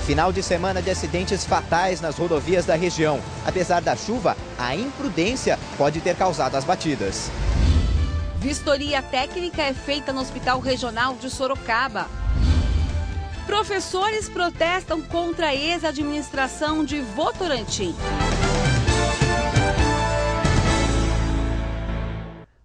Final de semana de acidentes fatais nas rodovias da região. Apesar da chuva, a imprudência pode ter causado as batidas. Vistoria técnica é feita no Hospital Regional de Sorocaba. Professores protestam contra a ex-administração de Votorantim.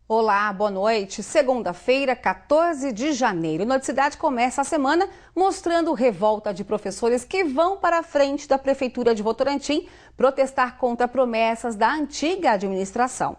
Olá, boa noite. Segunda-feira, 14 de janeiro. Noticidade começa a semana mostrando revolta de professores que vão para a frente da Prefeitura de Votorantim protestar contra promessas da antiga administração.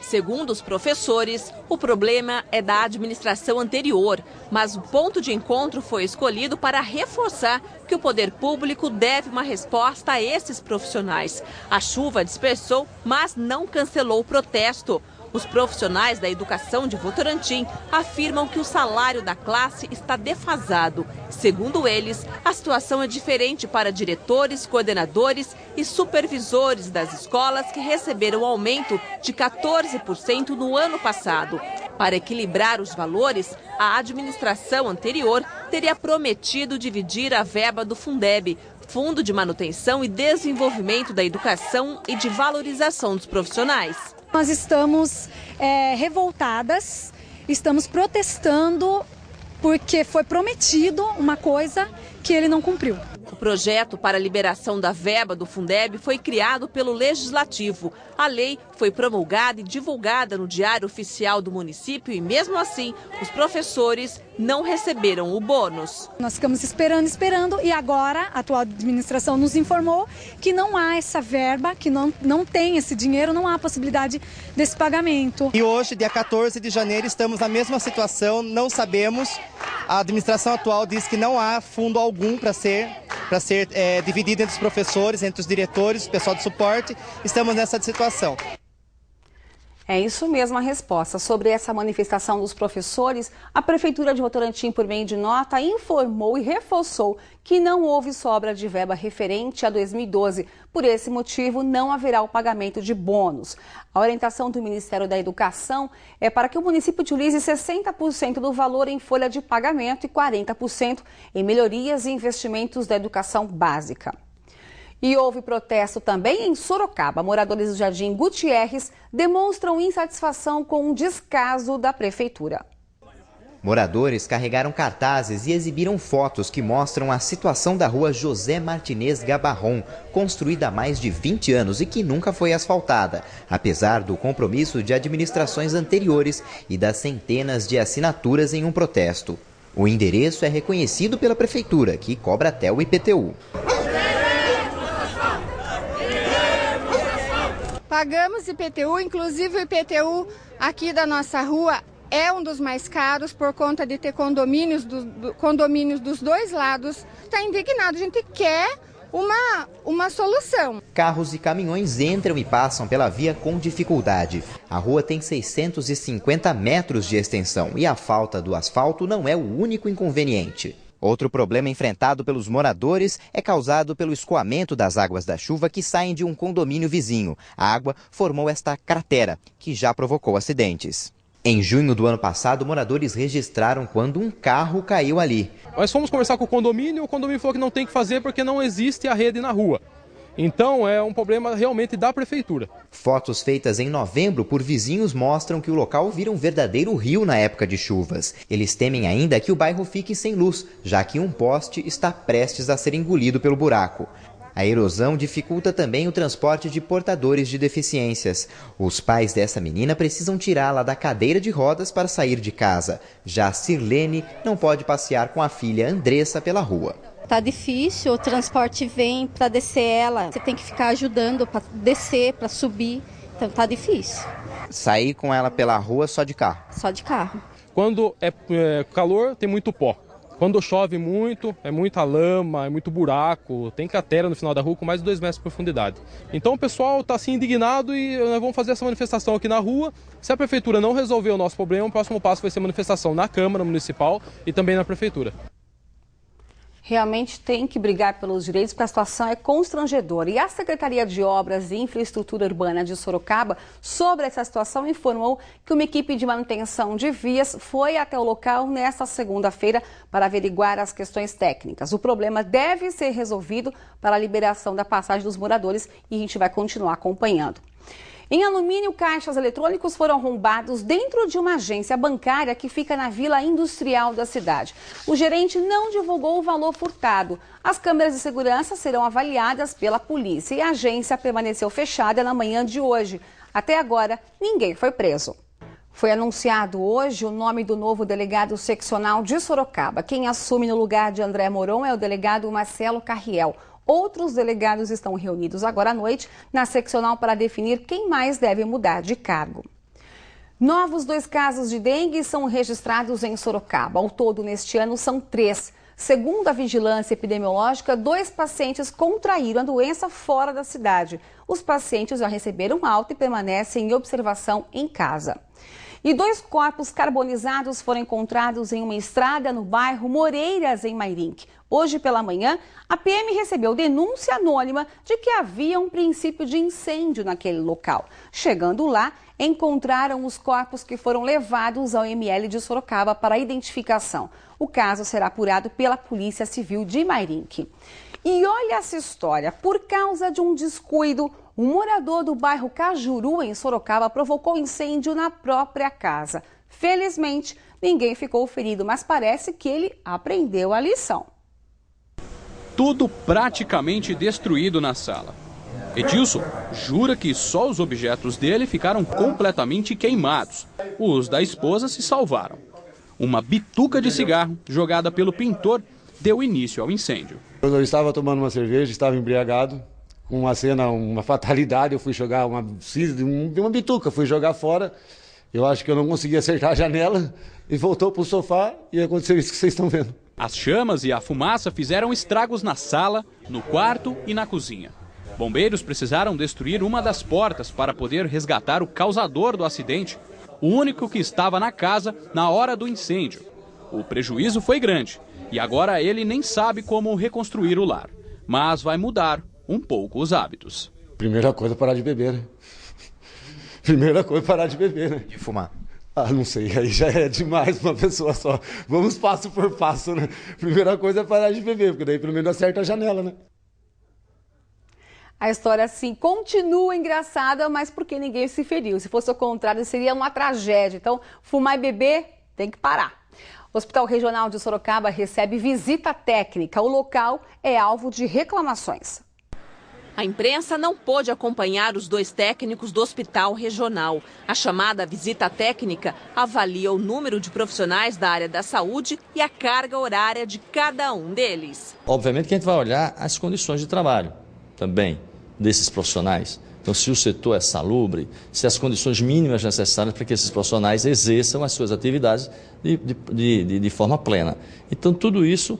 Segundo os professores, o problema é da administração anterior, mas o ponto de encontro foi escolhido para reforçar que o poder público deve uma resposta a esses profissionais. A chuva dispersou, mas não cancelou o protesto. Os profissionais da educação de Votorantim afirmam que o salário da classe está defasado. Segundo eles, a situação é diferente para diretores, coordenadores e supervisores das escolas que receberam aumento de 14% no ano passado. Para equilibrar os valores, a administração anterior teria prometido dividir a verba do Fundeb, Fundo de Manutenção e Desenvolvimento da Educação e de Valorização dos Profissionais. Nós estamos revoltadas, estamos protestando porque foi prometido uma coisa que ele não cumpriu. O projeto para a liberação da verba do Fundeb foi criado pelo Legislativo. A lei foi promulgada e divulgada no Diário Oficial do município e, mesmo assim, os professores não receberam o bônus. Nós ficamos esperando e agora a atual administração nos informou que não há essa verba, que não tem esse dinheiro, não há possibilidade desse pagamento. E hoje, dia 14 de janeiro, estamos na mesma situação, não sabemos. A administração atual diz que não há fundo algum para ser dividido entre os professores, entre os diretores, o pessoal de suporte. Estamos nessa situação. É isso mesmo a resposta. Sobre essa manifestação dos professores, a Prefeitura de Votorantim, por meio de nota, informou e reforçou que não houve sobra de verba referente a 2012. Por esse motivo, não haverá o pagamento de bônus. A orientação do Ministério da Educação é para que o município utilize 60% do valor em folha de pagamento e 40% em melhorias e investimentos da educação básica. E houve protesto também em Sorocaba. Moradores do Jardim Gutierrez demonstram insatisfação com o descaso da Prefeitura. Moradores carregaram cartazes e exibiram fotos que mostram a situação da rua José Martinez Gabarron, construída há mais de 20 anos e que nunca foi asfaltada, apesar do compromisso de administrações anteriores e das centenas de assinaturas em um protesto. O endereço é reconhecido pela Prefeitura, que cobra até o IPTU. Pagamos IPTU, inclusive o IPTU aqui da nossa rua é um dos mais caros por conta de ter condomínios dos dois lados. Está indignado, a gente quer uma solução. Carros e caminhões entram e passam pela via com dificuldade. A rua tem 650 metros de extensão e a falta do asfalto não é o único inconveniente. Outro problema enfrentado pelos moradores é causado pelo escoamento das águas da chuva que saem de um condomínio vizinho. A água formou esta cratera, que já provocou acidentes. Em junho do ano passado, moradores registraram quando um carro caiu ali. Nós fomos conversar com o condomínio falou que não tem que fazer porque não existe a rede na rua. Então é um problema realmente da prefeitura. Fotos feitas em novembro por vizinhos mostram que o local vira um verdadeiro rio na época de chuvas. Eles temem ainda que o bairro fique sem luz, já que um poste está prestes a ser engolido pelo buraco. A erosão dificulta também o transporte de portadores de deficiências. Os pais dessa menina precisam tirá-la da cadeira de rodas para sair de casa. Já Sirlene não pode passear com a filha Andressa pela rua. Tá difícil, o transporte vem para descer ela, você tem que ficar ajudando para descer, para subir, então tá difícil. Sair com ela pela rua só de carro? Só de carro. Quando é calor, tem muito pó. Quando chove muito, é muita lama, é muito buraco, tem cratera no final da rua com mais de 2 metros de profundidade. Então o pessoal está assim indignado e nós vamos fazer essa manifestação aqui na rua. Se a prefeitura não resolver o nosso problema, o próximo passo vai ser manifestação na Câmara Municipal e também na prefeitura. Realmente tem que brigar pelos direitos, porque a situação é constrangedora. E a Secretaria de Obras e Infraestrutura Urbana de Sorocaba, sobre essa situação, informou que uma equipe de manutenção de vias foi até o local nesta segunda-feira para averiguar as questões técnicas. O problema deve ser resolvido para a liberação da passagem dos moradores e a gente vai continuar acompanhando. Em Alumínio, caixas eletrônicos foram arrombados dentro de uma agência bancária que fica na Vila Industrial da cidade. O gerente não divulgou o valor furtado. As câmeras de segurança serão avaliadas pela polícia e a agência permaneceu fechada na manhã de hoje. Até agora, ninguém foi preso. Foi anunciado hoje o nome do novo delegado seccional de Sorocaba. Quem assume no lugar de André Moron é o delegado Marcelo Carriel. Outros delegados estão reunidos agora à noite na seccional para definir quem mais deve mudar de cargo. Novos 2 casos de dengue são registrados em Sorocaba. Ao todo, neste ano, são 3. Segundo a vigilância epidemiológica, 2 pacientes contraíram a doença fora da cidade. Os pacientes já receberam alta e permanecem em observação em casa. E 2 corpos carbonizados foram encontrados em uma estrada no bairro Moreiras, em Mairinque. Hoje pela manhã, a PM recebeu denúncia anônima de que havia um princípio de incêndio naquele local. Chegando lá, encontraram os corpos que foram levados ao ML de Sorocaba para identificação. O caso será apurado pela Polícia Civil de Mairinque. E olha essa história, por causa de um descuido, um morador do bairro Cajuru, em Sorocaba, provocou incêndio na própria casa. Felizmente, ninguém ficou ferido, mas parece que ele aprendeu a lição. Tudo praticamente destruído na sala. Edilson jura que só os objetos dele ficaram completamente queimados. Os da esposa se salvaram. Uma bituca de cigarro jogada pelo pintor deu início ao incêndio. Eu estava tomando uma cerveja, estava embriagado. Uma cena, uma fatalidade, eu fui jogar uma bituca, fui jogar fora. Eu acho que eu não consegui acertar a janela e voltou para o sofá e aconteceu isso que vocês estão vendo. As chamas e a fumaça fizeram estragos na sala, no quarto e na cozinha. Bombeiros precisaram destruir uma das portas para poder resgatar o causador do acidente, o único que estava na casa na hora do incêndio. O prejuízo foi grande e agora ele nem sabe como reconstruir o lar, mas vai mudar um pouco os hábitos. Primeira coisa, parar de beber, né? Primeira coisa, parar de beber, né? De fumar. Ah, não sei, aí já é demais uma pessoa só. Vamos passo por passo, né? Primeira coisa é parar de beber, porque daí pelo menos acerta a janela, né? A história, assim, continua engraçada, mas porque ninguém se feriu. Se fosse o contrário, seria uma tragédia. Então, fumar e beber tem que parar. O Hospital Regional de Sorocaba recebe visita técnica. O local é alvo de reclamações. A imprensa não pôde acompanhar os 2 técnicos do hospital regional. A chamada visita técnica avalia o número de profissionais da área da saúde e a carga horária de cada um deles. Obviamente que a gente vai olhar as condições de trabalho também desses profissionais. Então, se o setor é salubre, se as condições mínimas necessárias para que esses profissionais exerçam as suas atividades de forma plena. Então, tudo isso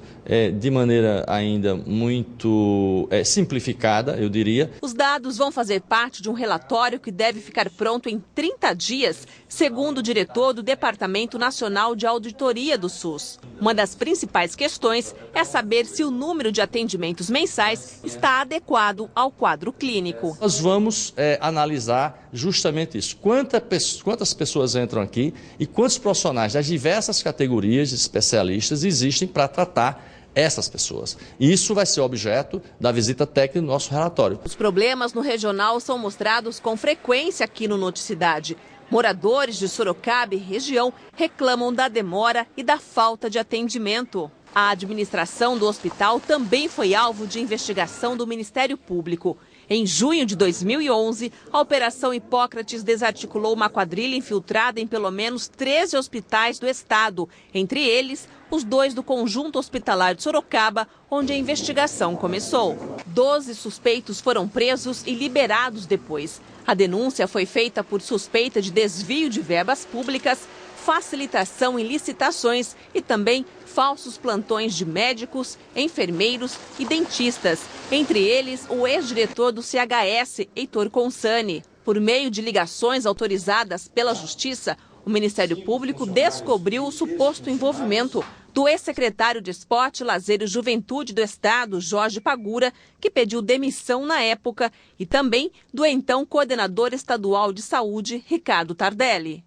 de maneira ainda muito simplificada, eu diria. Os dados vão fazer parte de um relatório que deve ficar pronto em 30 dias, segundo o diretor do Departamento Nacional de Auditoria do SUS. Uma das principais questões é saber se o número de atendimentos mensais está adequado ao quadro clínico. Nós vamos analisar justamente isso. Quantas pessoas entram aqui e quantos profissionais das diversas categorias de especialistas existem para tratar essas pessoas. E isso vai ser objeto da visita técnica do nosso relatório. Os problemas no regional são mostrados com frequência aqui no Noticidade. Moradores de Sorocaba e região reclamam da demora e da falta de atendimento. A administração do hospital também foi alvo de investigação do Ministério Público. Em junho de 2011, a Operação Hipócrates desarticulou uma quadrilha infiltrada em pelo menos 13 hospitais do estado, entre eles os 2 do Conjunto Hospitalar de Sorocaba, onde a investigação começou. 12 suspeitos foram presos e liberados depois. A denúncia foi feita por suspeita de desvio de verbas públicas, facilitação em licitações e também falsos plantões de médicos, enfermeiros e dentistas, entre eles o ex-diretor do CHS, Heitor Consani. Por meio de ligações autorizadas pela Justiça, o Ministério Público descobriu o suposto envolvimento do ex-secretário de Esporte, Lazer e Juventude do Estado, Jorge Pagura, que pediu demissão na época, e também do então coordenador estadual de saúde, Ricardo Tardelli.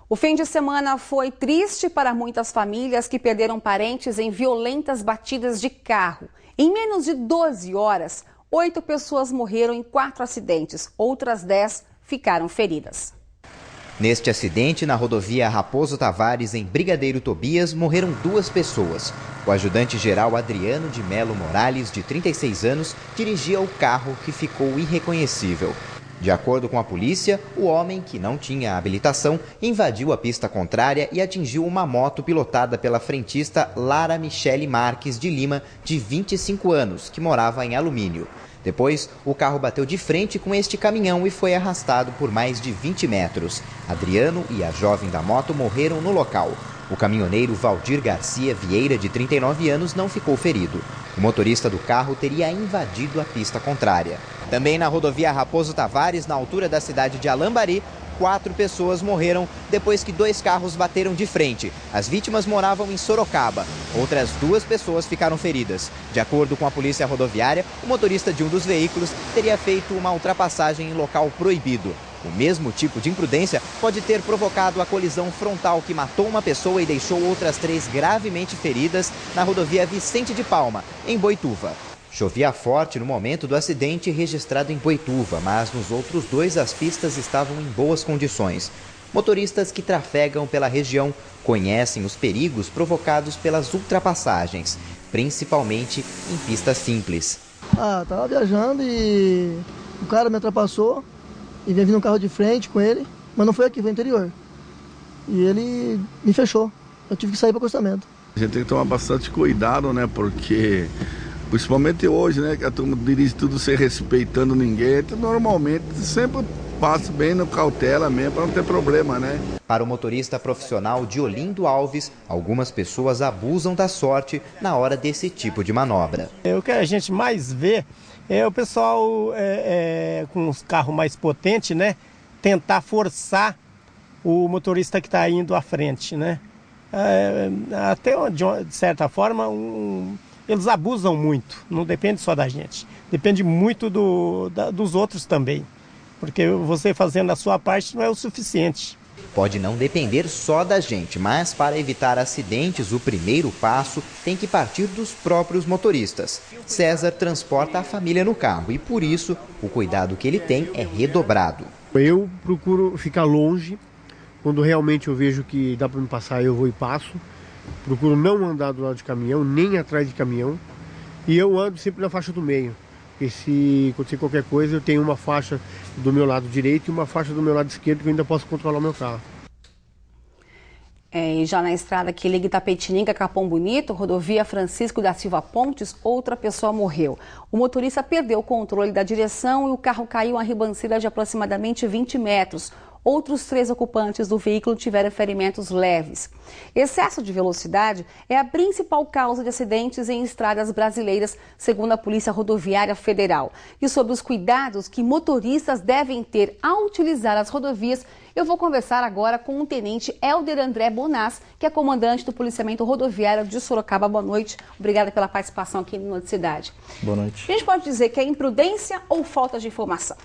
O fim de semana foi triste para muitas famílias que perderam parentes em violentas batidas de carro. Em menos de 12 horas, 8 pessoas morreram em 4 acidentes, outras 10 ficaram feridas. Neste acidente, na rodovia Raposo Tavares, em Brigadeiro Tobias, morreram 2 pessoas. O ajudante-geral Adriano de Melo Morales, de 36 anos, dirigia o carro que ficou irreconhecível. De acordo com a polícia, o homem, que não tinha habilitação, invadiu a pista contrária e atingiu uma moto pilotada pela frentista Lara Michele Marques de Lima, de 25 anos, que morava em Alumínio. Depois, o carro bateu de frente com este caminhão e foi arrastado por mais de 20 metros. Adriano e a jovem da moto morreram no local. O caminhoneiro Valdir Garcia Vieira, de 39 anos, não ficou ferido. O motorista do carro teria invadido a pista contrária. Também na rodovia Raposo Tavares, na altura da cidade de Alambari, 4 pessoas morreram depois que 2 carros bateram de frente. As vítimas moravam em Sorocaba. Outras 2 pessoas ficaram feridas. De acordo com a polícia rodoviária, o motorista de um dos veículos teria feito uma ultrapassagem em local proibido. O mesmo tipo de imprudência pode ter provocado a colisão frontal que matou uma pessoa e deixou outras 3 gravemente feridas na rodovia Vicente de Palma, em Boituva. Chovia forte no momento do acidente registrado em Boituva, mas nos outros 2 as pistas estavam em boas condições. Motoristas que trafegam pela região conhecem os perigos provocados pelas ultrapassagens, principalmente em pistas simples. Tava viajando e o cara me ultrapassou e veio vindo um carro de frente com ele, mas não foi aqui, foi no interior. E ele me fechou, eu tive que sair para o acostamento. A gente tem que tomar bastante cuidado, né, porque... Principalmente hoje, né, que a turma dirige tudo sem respeitando ninguém, normalmente sempre passa bem no cautela mesmo para não ter problema, né? Para o motorista profissional Diolindo Alves, algumas pessoas abusam da sorte na hora desse tipo de manobra. O que a gente mais vê é o pessoal com os carros mais potentes, né, tentar forçar o motorista que está indo à frente, né? Até de certa forma, eles abusam muito, não depende só da gente, depende muito dos outros também, porque você fazendo a sua parte não é o suficiente. Pode não depender só da gente, mas para evitar acidentes, o primeiro passo tem que partir dos próprios motoristas. César transporta a família no carro e, por isso, o cuidado que ele tem é redobrado. Eu procuro ficar longe, quando realmente eu vejo que dá para me passar, eu vou e passo. Procuro não andar do lado de caminhão, nem atrás de caminhão. E eu ando sempre na faixa do meio. Porque se acontecer qualquer coisa, eu tenho uma faixa do meu lado direito e uma faixa do meu lado esquerdo que eu ainda posso controlar o meu carro. E já na estrada que liga Itapetininga, Capão Bonito, rodovia Francisco da Silva Pontes, outra pessoa morreu. O motorista perdeu o controle da direção e o carro caiu em uma ribanceira de aproximadamente 20 metros. Outros 3 ocupantes do veículo tiveram ferimentos leves. Excesso de velocidade é a principal causa de acidentes em estradas brasileiras, segundo a Polícia Rodoviária Federal. E sobre os cuidados que motoristas devem ter ao utilizar as rodovias, eu vou conversar agora com o tenente Helder André Bonaz, que é comandante do Policiamento Rodoviário de Sorocaba. Boa noite. Obrigada pela participação aqui no Noticidade. Boa noite. A gente pode dizer que é imprudência ou falta de informação?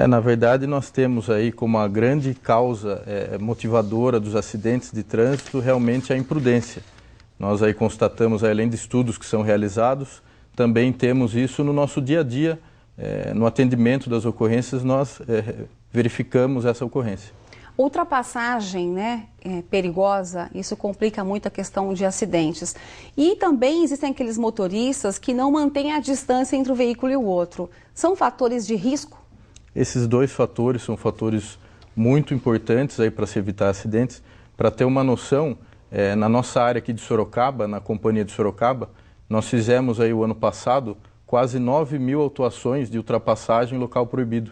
Na verdade, nós temos aí como a grande causa motivadora dos acidentes de trânsito realmente a imprudência. Nós aí constatamos, além de estudos que são realizados, também temos isso no nosso dia a dia, no atendimento das ocorrências, nós verificamos essa ocorrência. Ultrapassagem, né, perigosa, isso complica muito a questão de acidentes. E também existem aqueles motoristas que não mantêm a distância entre o veículo e o outro. São fatores de risco? Esses 2 fatores são fatores muito importantes aí para se evitar acidentes. Para ter uma noção, na nossa área aqui de Sorocaba, na Companhia de Sorocaba, nós fizemos aí o ano passado quase 9.000 autuações de ultrapassagem em local proibido.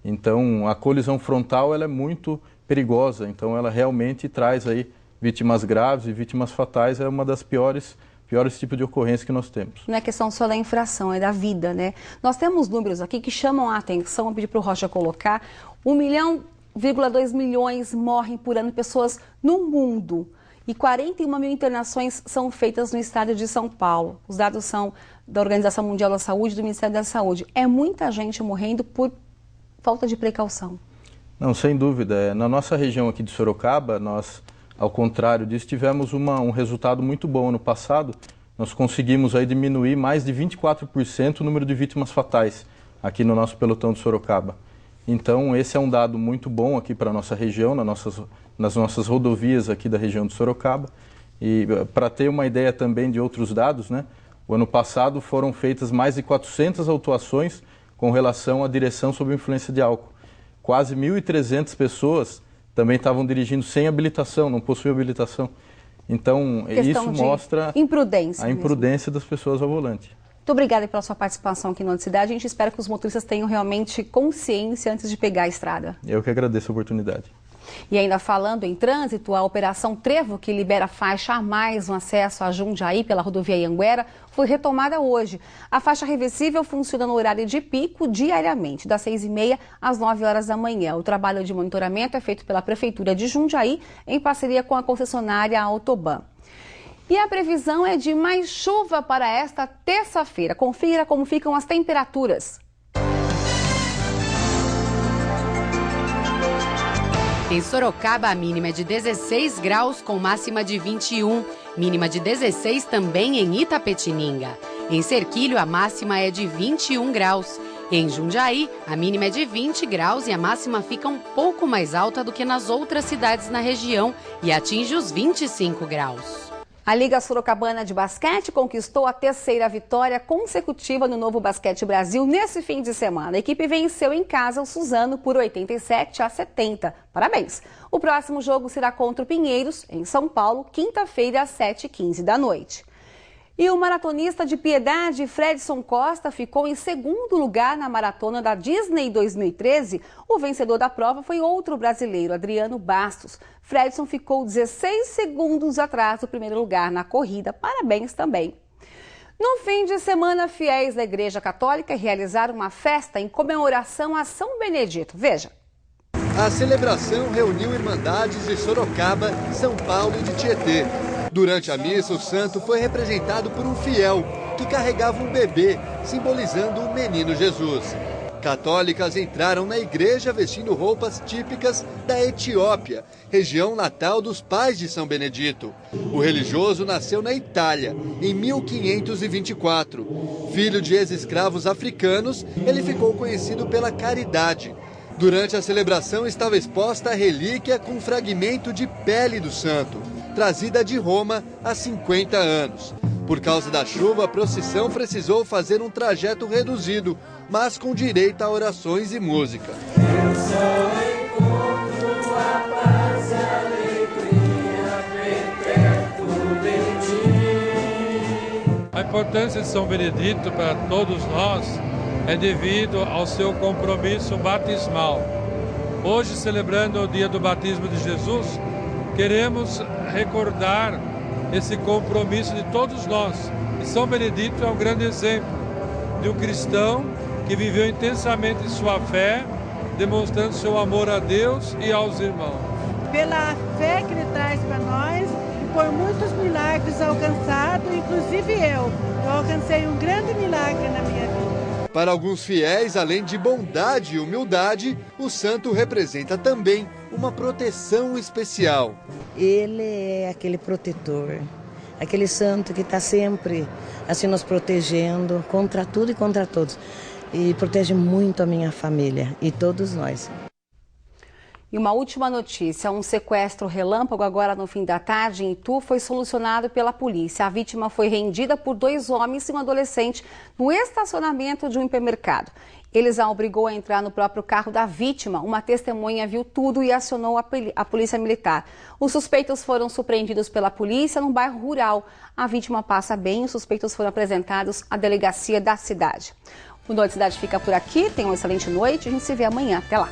Então, a colisão frontal ela é muito perigosa, então ela realmente traz aí vítimas graves e vítimas fatais, é uma das piores tipos de ocorrência que nós temos. Não é questão só da infração, é da vida, né? Nós temos números aqui que chamam a atenção, vou pedir para o Rocha colocar, 1,2 milhões morrem por ano pessoas no mundo. e 41 mil internações são feitas no estado de São Paulo. Os dados são da Organização Mundial da Saúde e do Ministério da Saúde. É muita gente morrendo por falta de precaução. Não, sem dúvida. Na nossa região aqui de Sorocaba, nós, ao contrário disso, tivemos um resultado muito bom ano passado. Nós conseguimos aí diminuir mais de 24% o número de vítimas fatais aqui no nosso pelotão de Sorocaba. Então, esse é um dado muito bom aqui para a nossa região, nas nossas rodovias aqui da região de Sorocaba. E para ter uma ideia também de outros dados, né? O ano passado foram feitas mais de 400 autuações com relação à direção sob influência de álcool. Quase 1.300 pessoas também estavam dirigindo sem habilitação, não possuíam habilitação. Então, isso mostra a imprudência das pessoas ao volante. Muito obrigada pela sua participação aqui no Noticidade. A gente espera que os motoristas tenham realmente consciência antes de pegar a estrada. Eu que agradeço a oportunidade. E ainda falando em trânsito, a Operação Trevo, que libera faixa a mais no acesso a Jundiaí pela rodovia Anhanguera, foi retomada hoje. A faixa reversível funciona no horário de pico diariamente, das 6h30 às 9 horas da manhã. O trabalho de monitoramento é feito pela Prefeitura de Jundiaí, em parceria com a concessionária Autoban. E a previsão é de mais chuva para esta terça-feira. Confira como ficam as temperaturas. Em Sorocaba, a mínima é de 16 graus, com máxima de 21. Mínima de 16 também em Itapetininga. Em Serquilho, a máxima é de 21 graus. Em Jundiaí, a mínima é de 20 graus e a máxima fica um pouco mais alta do que nas outras cidades na região e atinge os 25 graus. A Liga Sorocabana de Basquete conquistou a terceira vitória consecutiva no Novo Basquete Brasil nesse fim de semana. A equipe venceu em casa o Suzano por 87-70. Parabéns! O próximo jogo será contra o Pinheiros, em São Paulo, quinta-feira, às 7h15 da noite. E o maratonista de Piedade, Fredson Costa, ficou em segundo lugar na maratona da Disney 2013. O vencedor da prova foi outro brasileiro, Adriano Bastos. Fredson ficou 16 segundos atrás do primeiro lugar na corrida. Parabéns também. No fim de semana, fiéis da Igreja Católica realizaram uma festa em comemoração a São Benedito. Veja. A celebração reuniu irmandades de Sorocaba, São Paulo e de Tietê. Durante a missa, o santo foi representado por um fiel que carregava um bebê, simbolizando o menino Jesus. Católicas entraram na igreja vestindo roupas típicas da Etiópia, região natal dos pais de São Benedito. O religioso nasceu na Itália, em 1524. Filho de ex-escravos africanos, ele ficou conhecido pela caridade. Durante a celebração estava exposta a relíquia com um fragmento de pele do santo, trazida de Roma há 50 anos. Por causa da chuva, a procissão precisou fazer um trajeto reduzido, mas com direito a orações e música. Eu só encontro a paz e a alegria perto de ti. A importância de São Benedito para todos nós é devido ao seu compromisso batismal. Hoje, celebrando o dia do batismo de Jesus, queremos recordar esse compromisso de todos nós. E São Benedito é um grande exemplo de um cristão que viveu intensamente sua fé, demonstrando seu amor a Deus e aos irmãos. Pela fé que ele traz para nós, e por muitos milagres alcançados, inclusive eu alcancei um grande milagre na minha vida. Para alguns fiéis, além de bondade e humildade, o santo representa também uma proteção especial. Ele é aquele protetor, aquele santo que está sempre assim nos protegendo contra tudo e contra todos. E protege muito a minha família e todos nós. E uma última notícia, um sequestro relâmpago agora no fim da tarde em Itu foi solucionado pela polícia. A vítima foi rendida por 2 homens e um adolescente no estacionamento de um hipermercado. Eles a obrigou a entrar no próprio carro da vítima. Uma testemunha viu tudo e acionou a polícia militar. Os suspeitos foram surpreendidos pela polícia num bairro rural. A vítima passa bem e os suspeitos foram apresentados à delegacia da cidade. O Noticidade fica por aqui, tenha uma excelente noite e a gente se vê amanhã. Até lá!